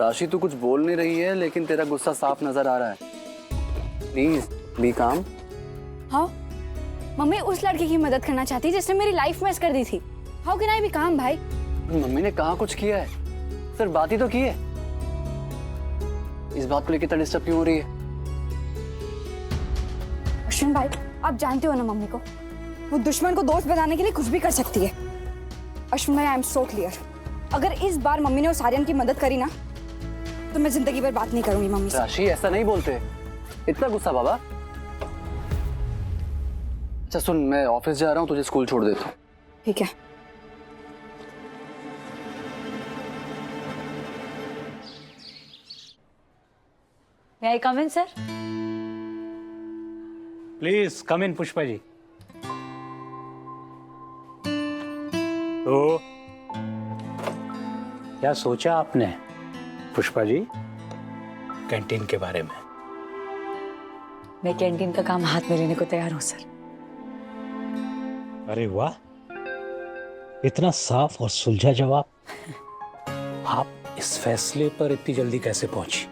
राशि तू कुछ बोल नहीं रही है, लेकिन तेरा गुस्सा साफ नजर आ रहा है। प्लीज बी काम। हाँ, मम्मी उस लड़के की मदद करना चाहती है जिसने मेरी लाइफ मैस कर दी थी। हाउ कैन आई बी काम भाई? मम्मी ने कहा कुछ किया है, सिर्फ बात ही तो की है। इस बात को लेकर इतना डिस्टर्ब क्यों हो रही है? अश्विन भाई, आप जानते हो ना मम्मी को, वो दुश्मन को दोस्त बनाने के लिए कुछ भी कर सकती है। अश्विन भाई, आई एम सो क्लियर। अगर इस बार मम्मी ने उस आर्यन की मदद करी ना, तो मैं जिंदगी भर बात नहीं करूंगी मम्मी से। राशि ऐसा नहीं बोलते, इतना गुस्सा बाबा। अच्छा सुन, मैं ऑफिस जा रहा हूँ, तुझे स्कूल छोड़ देता हूँ। ठीक है। May I come in, sir? Please come in Pushpa ji. तो क्या सोचा आपने पुष्पा जी कैंटीन के बारे में? मैं कैंटीन का काम हाथ में लेने को तैयार हूँ सर। अरे वाह, इतना साफ और सुलझा जवाब। आप इस फैसले पर इतनी जल्दी कैसे पहुंची?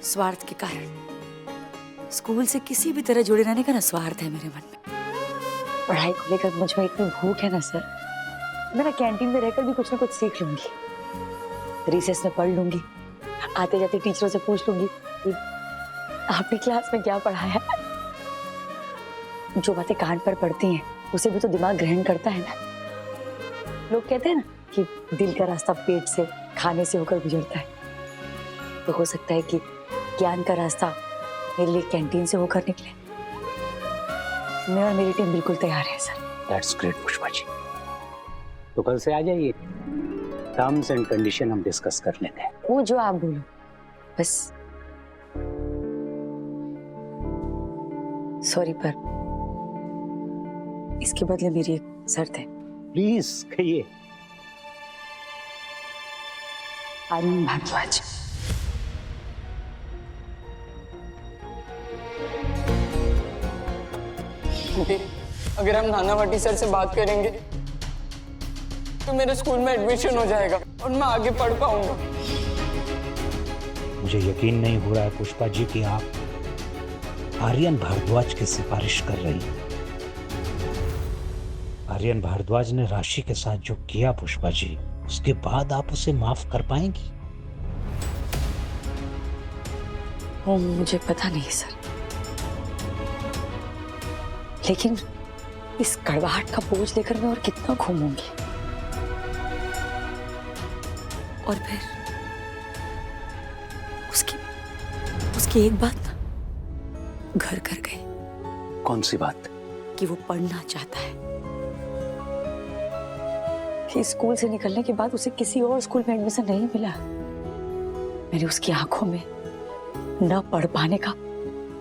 स्वार्थ के कारण। स्कूल से किसी भी तरह जुड़े रहने का ना स्वार्थ है मेरे मन में। पढ़ाई को लेकर मुझ में इतनी भूख है ना सर, मैं ना कैंटीन में रहकर भी कुछ ना कुछ सीख लूंगी। रिसेस में पढ़ लूंगी, आते जाते टीचरों से पूछ लूंगी कि आपने क्लास में क्या पढ़ाया। जो बातें कान पर पड़ती हैं उसे भी तो दिमाग ग्रहण करता है ना। लोग कहते हैं ना कि दिल का रास्ता पेट से, खाने से होकर गुजरता है। तो हो सकता है कि ज्ञान का रास्ता मेरे लिए कैंटीन से होकर निकले। मैं और मेरी टीम बिल्कुल तैयार है sir. That's great Pushpa ji. तो कल से आ जाइए, टर्म्स एंड कंडीशन हम डिस्कस कर लेते हैं। वो जो आप बोलो बस। सॉरी, पर इसके बदले मेरी एक शर्त है। प्लीज कहिए। आर्यन भारद्वाज। अगर हम नाना भट्टी सर से बात करेंगे तो मेरे स्कूल में एडमिशन हो जाएगा और मैं आगे पढ़ पाऊंगा। मुझे यकीन नहीं हो रहा है पुष्पा जी कि आप आर्यन भारद्वाज की सिफारिश कर रही हैं। आर्यन भारद्वाज ने राशि के साथ जो किया पुष्पा जी, उसके बाद आप उसे माफ कर पाएंगी? वो मुझे पता नहीं सर, लेकिन इस कड़वाहट का बोझ लेकर मैं और कितना घूमूंगी। और फिर उसकी एक बात ना घर कर गई। कौन सी बात? कि वो पढ़ना चाहता है, कि स्कूल से निकलने के बाद उसे किसी और स्कूल में एडमिशन नहीं मिला। मैंने उसकी आंखों में न पढ़ पाने का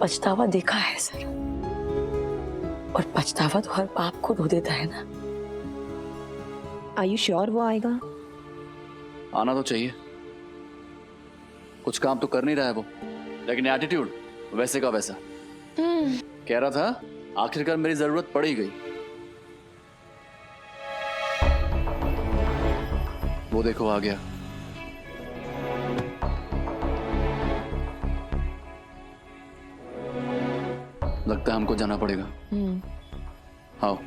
पछतावा देखा है सर। और पछतावा तो हर पाप को धो देता है ना। Are you sure वो आएगा? आना तो चाहिए, कुछ काम तो कर नहीं रहा है वो, लेकिन एटीट्यूड वैसे का वैसा। कह रहा था आखिरकार मेरी जरूरत पड़ ही गई। वो देखो आ गया। लगता है हमको जाना पड़ेगा। आओ।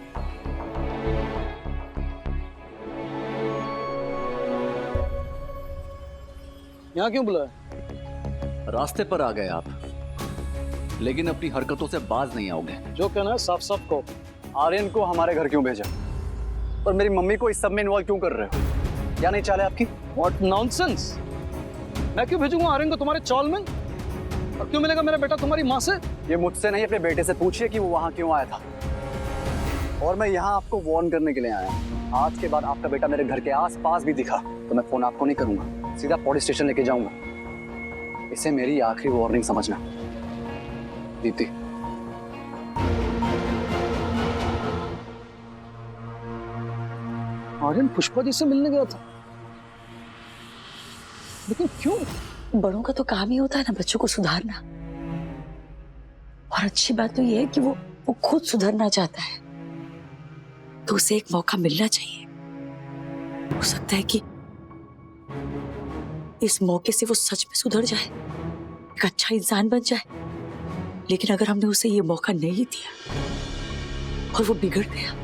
यहाँ क्यों बुलाया? रास्ते पर आ गए आप, लेकिन अपनी हरकतों से बाज नहीं आओगे। जो कहना है साफ साफ को। आर्यन को हमारे घर क्यों भेजा और मेरी मम्मी को इस सब में इन्वॉल्व क्यों कर रहे हो? क्या नहीं चाल है आपकी? What nonsense! मैं क्यों भेजूंगा आर्यन को तुम्हारे चौल में? और क्यों मिलेगा मेरा बेटा तुम्हारी माँ से? ये मुझसे नहीं, अपने बेटे से पूछिए कि वो वहाँ क्यों आया था। और मैं यहाँ आपको वार्न करने के लिए आया हूँ। आज के बाद आपका बेटा मेरे घर के आसपास भी दिखा तो मैं फोन आपको नहीं करूंगा, सीधा पुलिस स्टेशन लेके जाऊंगा। इसे मेरी आखिरी वार्निंग समझना। दीप्ति, आर्यन पुष्पा जी से मिलने गया था, लेकिन क्यों? बड़ों का तो काम ही होता है ना बच्चों को सुधारना। और अच्छी बात तो ये है कि वो खुद सुधरना चाहता है, तो उसे एक मौका मिलना चाहिए। हो सकता है कि इस मौके से वो सच में सुधर जाए, एक अच्छा इंसान बन जाए। लेकिन अगर हमने उसे ये मौका नहीं दिया और वो बिगड़ गया,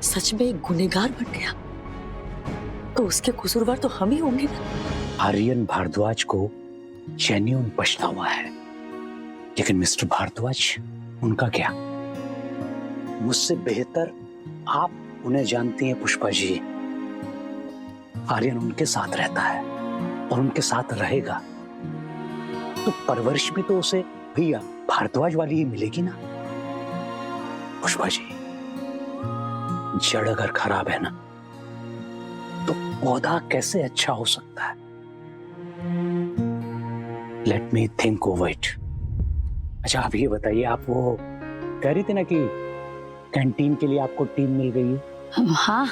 सच में एक गुनहगार बन गया, तो उसके कसूरवार तो हम ही होंगे ना। आर्यन भारद्वाज को जेन्युइन पछतावा है, लेकिन मिस्टर भारद्वाज, उनका क्या? मुझसे बेहतर आप उन्हें जानती हैं पुष्पा जी। आर्यन उनके साथ रहता है और उनके साथ रहेगा, तो परवरिश भी तो उसे भैया भारद्वाज वाली ही मिलेगी ना। पुष्पा जी, जड़ अगर खराब है ना, तो पौधा कैसे अच्छा हो सकता है? Let me think over it. अच्छा, आप ये बताइए, आप वो कह रही थी ना कि कैंटीन के लिए आपको टीम मिल गई है? हाँ,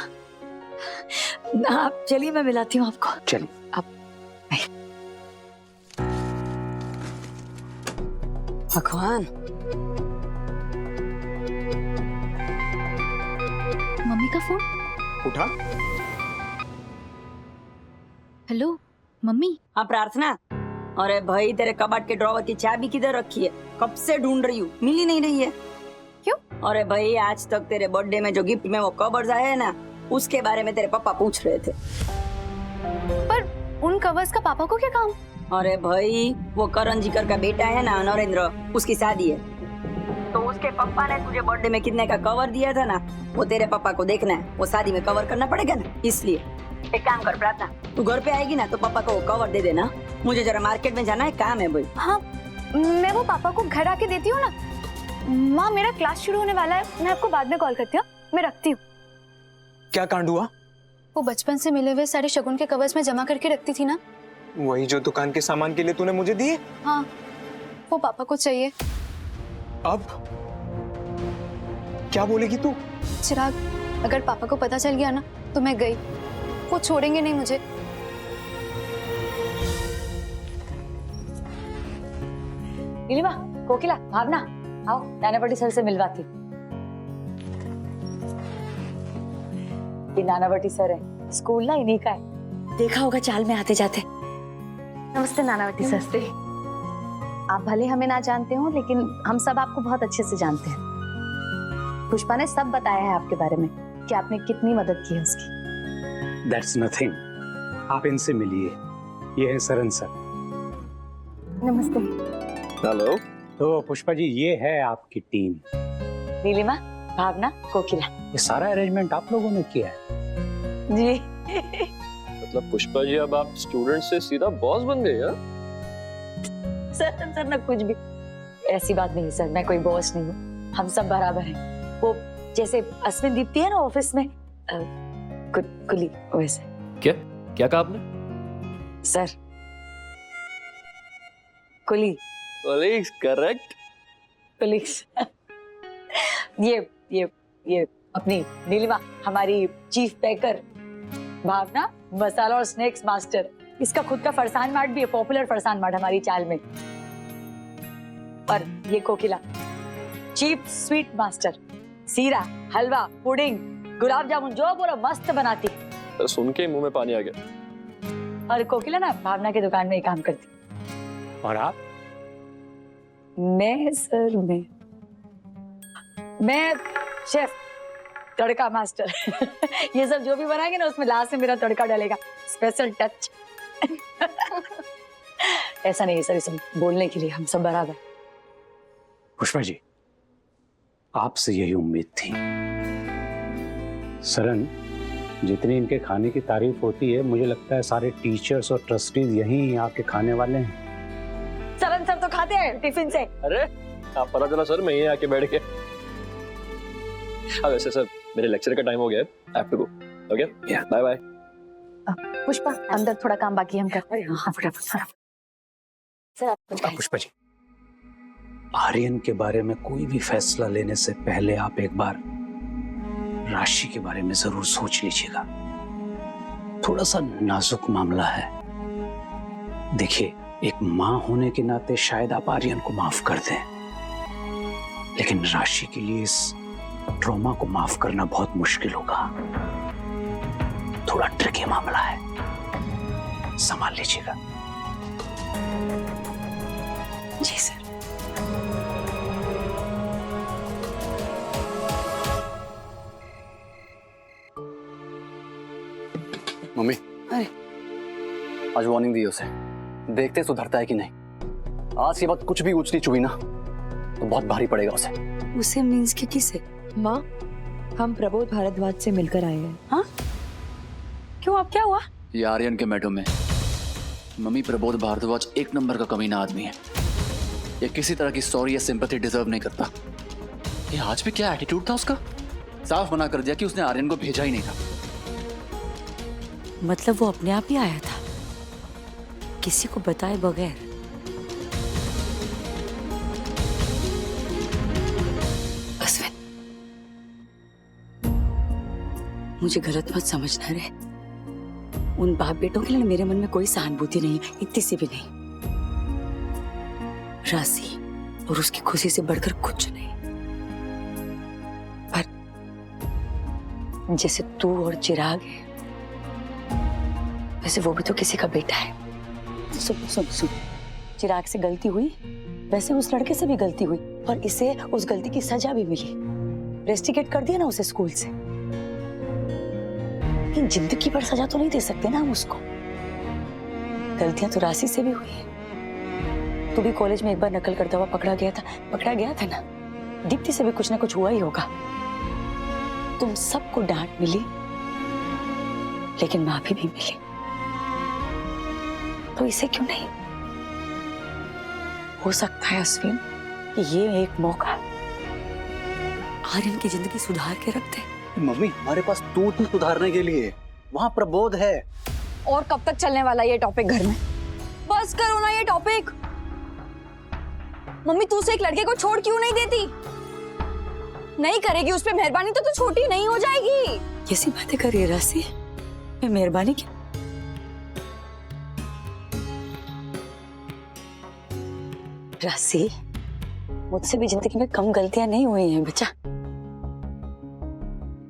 आप चलिए, मैं मिलाती हूँ आपको। चलिए। आप भगवान, मम्मी का फोन। उठा। Hello mummy. हाँ प्रार्थना, अरे भाई तेरे कबाट के ड्रॉवर की चाबी किधर रखी है? कब से ढूंढ रही हूँ, मिल ही नहीं रही है। क्यों? अरे भाई आज तक तेरे बर्थडे में जो गिफ्ट में वो कवर्स आए हैं ना, उसके बारे में तेरे पापा पूछ रहे थे। पर उन कवर्स का पापा को क्या काम? अरे भाई वो करण जिकर का बेटा है ना नरेंद्र, उसकी शादी है, तो उसके पापा ने तुझे बर्थडे में कितने का कवर दिया था ना, वो तेरे पापा को देखना है, वो शादी में कवर करना पड़ेगा ना, इसलिए एक काम कर प्रार्थना, तू घर पे आएगी ना तो पापा को वो कवर दे देना, मुझे जरा मार्केट में जाना है, काम है भाई। हाँ, मैं वो पापा को घर आके देती हूँ ना। माँ, मेरा क्लास शुरू होने वाला है, मैं आपको बाद में कॉल करती हूँ, मैं रखती हूँ। क्या कांड हुआ? वो बचपन से मिले हुए सारे शगुन के कवर्स में जमा करके रखती थी ना। वही जो दुकान के सामान के लिए तूने मुझे दिए? हाँ, वो पापा को चाहिए। अब क्या बोलेगी तू? चिराग, अगर पापा को पता चल गया ना तो मैं गई, वो छोड़ेंगे नहीं मुझे। नीलिमा, कोकिला, भावना, आओ नानावटी सर से मिलवाती। ये नानावटी सर है, स्कूल ना इन्हीं का है, देखा होगा चाल में आते जाते। नमस्ते नानावती सर। नमस्ते। आप भले हमें ना जानते हो, लेकिन हम सब आपको बहुत अच्छे से जानते हैं। पुष्पा ने सब बताया है आपके बारे में कि आपने कितनी मदद की है उसकी। दैट्स नथिंग, आप इनसे मिलिए, ये है सरन सर। नमस्ते। हेलो। तो पुष्पा जी, ये है आपकी टीम। नीलिमा, भावना, कोकिला। ये सारा अरेंजमेंट आप लोगों ने किया है? जी। मतलब पुष्पा जी, अब आप स्टूडेंट से सीधा बॉस बन गए? सर ना कुछ भी ऐसी बात नहीं सर, मैं कोई बॉस नहीं हूँ, हम सब बराबर हैं। वो जैसे अश्विन दीप्ति है ना ऑफिस में, कुली वैसे। क्या क्या कहा आपने? Sir, coolie. Colleagues, correct. Colleagues. ये अपनी नीलिमा हमारी चीफ पैकर, भावना मसाला और स्नैक्स मास्टर, इसका खुद का फरसान मार्ट भी है, पॉपुलर फरसान मार्ट हमारी चाल में। और ये कोकिला चीफ स्वीट मास्टर, सीरा, हलवा, पुडिंग, गुलाब जामुन जो बोलो मस्त बनाती। तो सुन के मुंह में पानी आ गया। और कोकिला ना भावना की दुकान में ही काम करती। और आप? मैं सर मैं शेफ, तड़का मास्टर। ये सब जो भी बनाएंगे ना उसमें लास्ट में मेरा तड़का डालेगा, स्पेशल टच। ऐसा नहीं है सर, इसे बोलने के लिए हम सब बराबर। पुष्पा जी, आपसे यही उम्मीद थी। सरन, जितनी इनके खाने की तारीफ होती है, मुझे लगता है सारे टीचर्स और ट्रस्टीज यहीं आके खाने वाले हैं। सरन सर तो खाते हैं टिफिन से। अरे आप पता चला सर, मैं यहीं आके बैठ के। वैसे सर मेरे लेक्चर का टाइम हो गया है, I have to go. Okay, bye bye. Pushpa, अंदर थोड़ा काम बाकी है, हम करते हैं। हाँ फटाफट। सर आप पुष्पा जी, आर्यन के बारे में कोई भी फैसला लेने से पहले आप एक बार राशि के बारे में जरूर सोच लीजिएगा। थोड़ा सा नाजुक मामला है। देखिए, एक मां होने के नाते शायद आप आर्यन को माफ कर दें, लेकिन राशि के लिए इस ट्रॉमा को माफ करना बहुत मुश्किल होगा। थोड़ा ट्रिकी मामला है। संभाल लीजिएगा। जी सर। मम्मी, अरे आज वार्निंग दी उसे, देखते सुधरता है कि नहीं। आज के बाद कुछ भी ऊंच नीच हुई ना तो बहुत भारी पड़ेगा उसे। उसे मीन्स के किसे? माँ, हम प्रबोध भारद्वाज से मिलकर आए हैं। हाँ? क्यों, अब क्या हुआ? ये आर्यन के मैटर में मम्मी, प्रबोध भारद्वाज एक नंबर का कमीना आदमी है। ये किसी तरह की सॉरी या सिंपैथी डिजर्व नहीं करता। ये आज भी क्या एटीट्यूड था उसका, साफ मना कर दिया कि उसने आर्यन को भेजा ही नहीं था। मतलब वो अपने आप ही आया था, किसी को बताए बगैर? अश्विन, मुझे गलत मत समझना रे। उन बाप बेटों के लिए मेरे मन में कोई सहानुभूति नहीं है, इतनी सी भी नहीं। राशि और उसकी खुशी से बढ़कर कुछ नहीं। पर जैसे तू और चिराग है, वैसे वो भी तो किसी का बेटा है। सुन सुन सुन, चिराग से गलती हुई, वैसे उस लड़के से भी गलती हुई और इसे उस गलती की सजा भी मिली। रेस्टिकेट कर दिया ना उसे स्कूल से, लेकिन जिंदगी भर सजा तो नहीं दे सकते ना हम उसको। गलतियां तो राशि से भी हुई है। तू भी कॉलेज में एक बार नकल करता हुआ पकड़ा गया था ना। दीप्ति से भी कुछ ना कुछ हुआ ही होगा। तुम सबको डांट मिली, लेकिन माफी भी मिली, तो इसे क्यों नहीं? हो सकता है अश्विन कि ये एक मौका आर्यन की जिंदगी सुधार के रख दे। मम्मी, हमारे पास तू थी सुधारने के लिए, वहां प्रबोध है। और कब तक चलने वाला ये टॉपिक घर में? बस करो ना ये टॉपिक। मम्मी, तू उसे एक लड़के को छोड़ क्यों नहीं देती? नहीं करेगी उस पे मेहरबानी तो तू छोटी नहीं हो जाएगी। कैसी बातें कर रही है राशि? मैं मेहरबानी क्या? राशि, मुझसे भी जिंदगी में कम गलतियां नहीं हुई हैं बच्चा,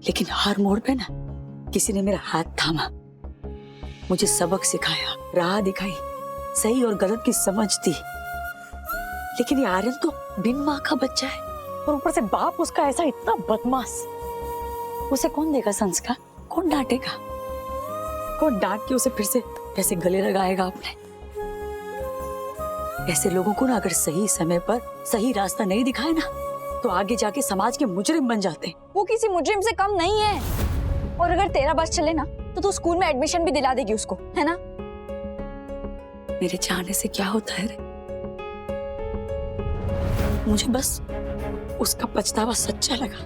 लेकिन हर मोड़ पे ना किसी ने मेरा हाथ थामा, मुझे सबक सिखाया, राह दिखाई, सही और गलत की समझ दी। लेकिन ये आर्यन तो बिन माँ का बच्चा है और ऊपर से बाप उसका ऐसा इतना बदमाश। उसे कौन देगा संस्कार? कौन डांटेगा? कौन डांट के उसे फिर से ऐसे गले लगाएगा अपने? ऐसे लोगों को ना अगर सही समय पर सही रास्ता नहीं दिखाए ना, तो आगे जाके समाज के मुजरिम बन जाते हैं। वो किसी मुजरिम से कम नहीं है। और अगर तेरा बस चले ना तो तू स्कूल में एडमिशन भी दिला देगी उसको, है ना? मेरे चाहने से क्या होता है रे? मुझे बस उसका पछतावा सच्चा लगा,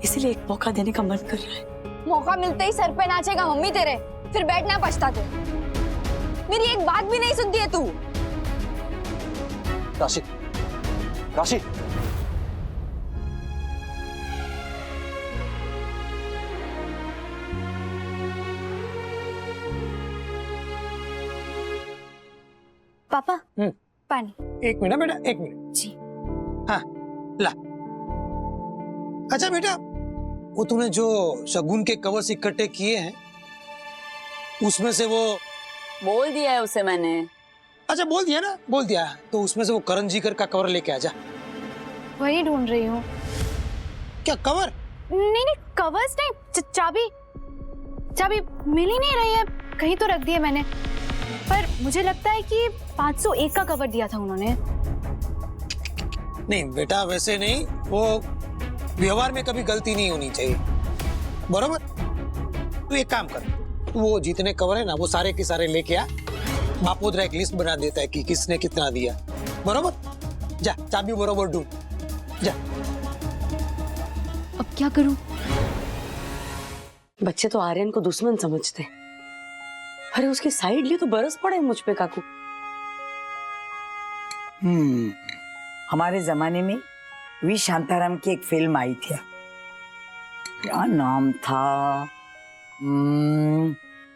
इसलिए एक मौका देने का मन कर रहा है। मौका मिलते ही सर पे नाचेगा मम्मी तेरे, फिर बैठना पछताते। मेरी एक बात भी नहीं सुनती है तू। राशि, राशि, पापा, पानी। एक मिनट बेटा, एक मिनट। जी। हाँ, ला। अच्छा बेटा, वो तूने जो शगुन के कवर्स इकट्ठे किए हैं, उसमें से वो बोल दिया है उसे मैंने। अच्छा, बोल दिया ना? बोल दिया तो उसमें से वो करण जीकर का कवर लेके आ जा। वही ढूंढ रही हूँ। क्या कवर? नहीं, कवर्स नहीं, चाबी। चाबी मिल ही नहीं रही है, कहीं तो रख दी है मैंने। पर मुझे लगता है कि 501 का कवर दिया था उन्होंने। नहीं बेटा, वैसे नहीं, वो व्यवहार में कभी गलती नहीं होनी चाहिए, बरोबर? तू एक काम कर, वो जितने कवर है ना वो सारे के सारे लेके आ। बापोदरा एक लिस्ट बना देता है कि किसने कितना दिया, बरोबर? जा, चाबी बरोबर ढूंढ जा। अब क्या करूं? बच्चे तो आर्यन को दुश्मन समझते। अरे उसकी साइड लिए तो बरस पड़े मुझ पे काकू। हमारे जमाने में वी शांताराम की एक फिल्म आई थी, क्या नाम था?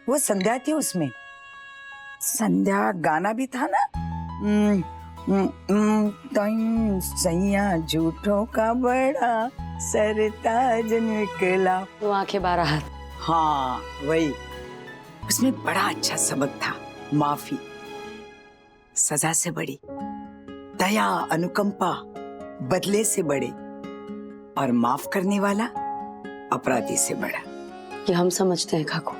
वो संध्या थी उसमें। संध्या गाना भी था ना? सैया झूठों का बड़ा सरताज निकला। वो आंखें बारह हाथ। हाँ वही। उसमें बड़ा अच्छा सबक था, माफी सजा से बड़ी, दया अनुकंपा बदले से बड़े, और माफ करने वाला अपराधी से बड़ा। ये हम समझते हैं काकू,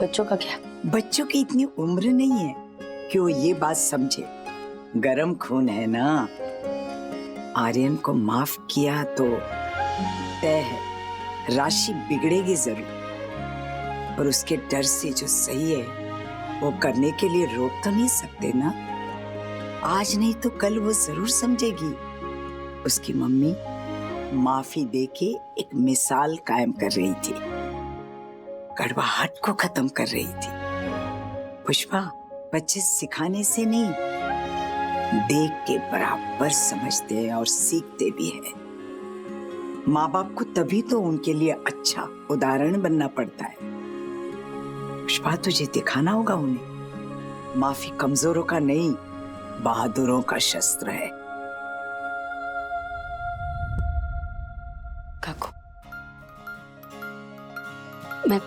बच्चों का क्या? बच्चों की इतनी उम्र नहीं है कि वो ये बात समझे। गरम खून है ना। आर्यन को माफ किया तो तय है राशि बिगड़ेगी जरूर, और उसके डर से जो सही है वो करने के लिए रोक तो नहीं सकते ना। आज नहीं तो कल वो जरूर समझेगी। उसकी मम्मी माफी देके एक मिसाल कायम कर रही थी, कड़वाहट को खत्म कर रही थी। पुष्पा, बच्चे सिखाने से नहीं, देख के बराबर समझते हैं और सीखते भी हैं। माँ बाप को तभी तो उनके लिए अच्छा उदाहरण बनना पड़ता है। पुष्पा, तुझे दिखाना होगा उन्हें, माफी कमजोरों का नहीं, बहादुरों का शस्त्र है। काकू, मैं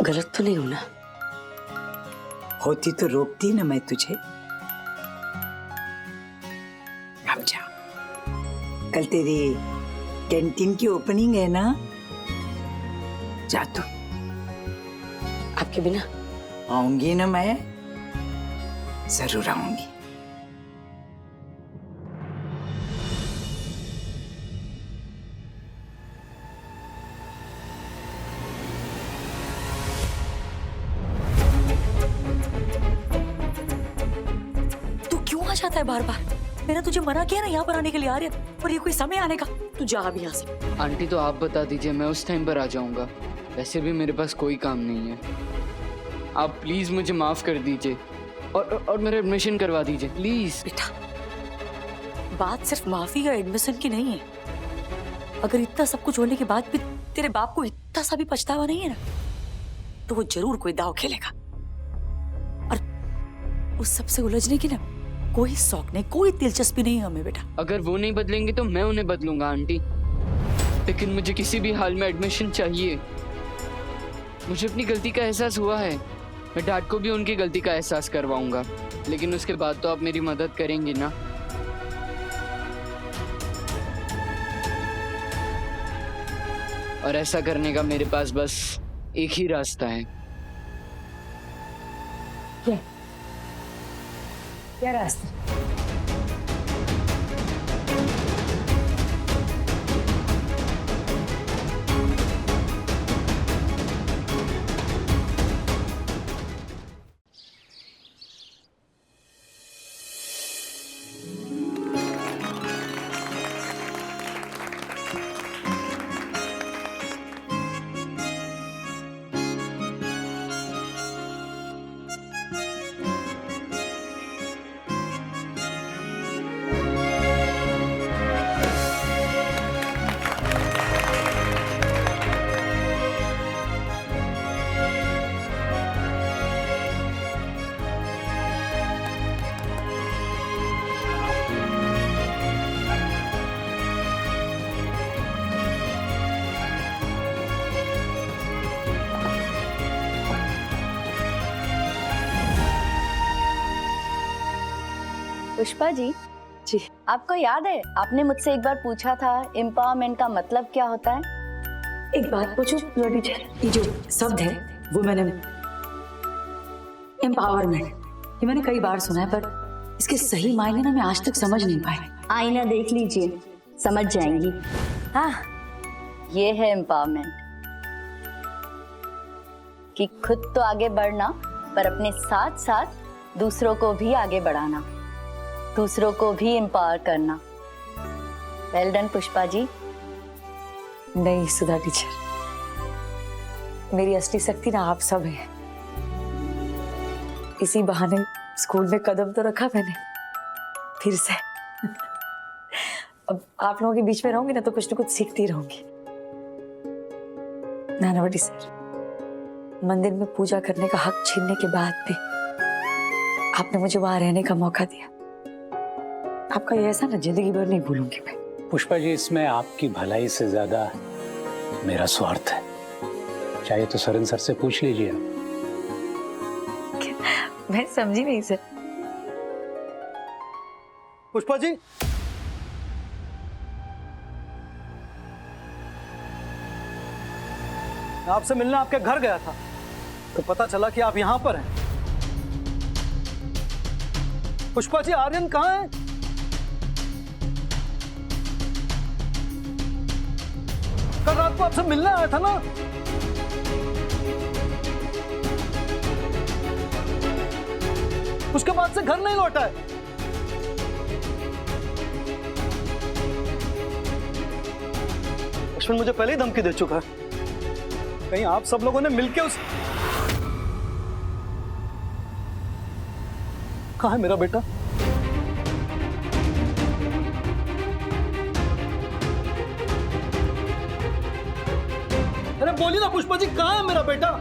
गलत तो नहीं हूं ना? होती तो रोकती ना मैं तुझे। अब जा, कल तेरी कैंटीन की ओपनिंग है ना, जा तू। आपके बिना आऊंगी ना मैं, जरूर आऊंगी। तू क्यों आ जाता है बार बार? मैंने तुझे मना किया ना यहाँ पर आने के लिए, आर्यन, और ये कोई समय आने का। तू जा अभी यहाँ से। आंटी तो आप बता दीजिए, मैं उस टाइम पर आ जाऊंगा। वैसे भी मेरे पास कोई काम नहीं है। आप प्लीज मुझे माफ कर दीजिए और मेरा एडमिशन करवा दीजिए प्लीज। बेटा, बात सिर्फ माफी या एडमिशन की नहीं है। अगर इतना सब कुछ होने के बाद भी तेरे बाप को इतना सा भी पछतावा नहीं है ना, तो वो जरूर कोई दाव खेलेगा। और उस सबसे उलझने की ना कोई शौक नहीं, कोई दिलचस्पी नहीं है हमें बेटा। अगर वो नहीं बदलेंगे तो मैं उन्हें बदलूंगा आंटी, लेकिन मुझे किसी भी हाल में एडमिशन चाहिए। मुझे अपनी गलती का एहसास हुआ है, मैं डैड को भी उनकी गलती का एहसास करवाऊंगा, लेकिन उसके बाद तो आप मेरी मदद करेंगी ना? और ऐसा करने का मेरे पास बस एक ही रास्ता है। क्या रास्ता? पुष्पा जी, आपको याद है आपने मुझसे एक बार पूछा था एम्पावरमेंट का मतलब क्या होता है? एक बात पूछो टीचर, ये जो शब्द है वो मैंने एम्पावरमेंट, ये मैंने कई बार सुना है, पर इसके सही मायने ना मैं आज तक समझ नहीं पाई। आईना देख लीजिए, समझ जाएंगी। हाँ, ये है एम्पावरमेंट, कि खुद तो आगे बढ़ना पर अपने साथ साथ दूसरों को भी आगे बढ़ाना, दूसरों को भी एम्पावर करना। Well done Pushpa ji. नहीं सुधा टीचर, मेरी असली शक्ति ना आप सब है। इसी बहाने स्कूल में कदम तो रखा मैंने फिर से। अब आप लोगों के बीच में रहूंगी ना तो कुछ न कुछ सीखती रहूंगी। नानावटी सर, मंदिर में पूजा करने का हक छीनने के बाद भी आपने मुझे वहां रहने का मौका दिया। आपका ये ऐसा ना जिंदगी भर नहीं भूलूंगी मैं। पुष्पा जी, इसमें आपकी भलाई से ज्यादा मेरा स्वार्थ है। चाहे तो सरन सर से पूछ लीजिए आप। मैं समझी नहीं सर। पुष्पा जी, आपसे मिलने आपके घर गया था तो पता चला कि आप यहां पर हैं। पुष्पा जी, आर्यन कहाँ है? कल रात को आपसे मिलने आया था ना? उसके बाद से घर नहीं लौटा है। अश्विन मुझे पहले ही धमकी दे चुका है, कहीं आप सब लोगों ने मिलकर उस... कहाँ है मेरा बेटा? अरे बोलिए ना पुष्पा जी, कहाँ है मेरा बेटा?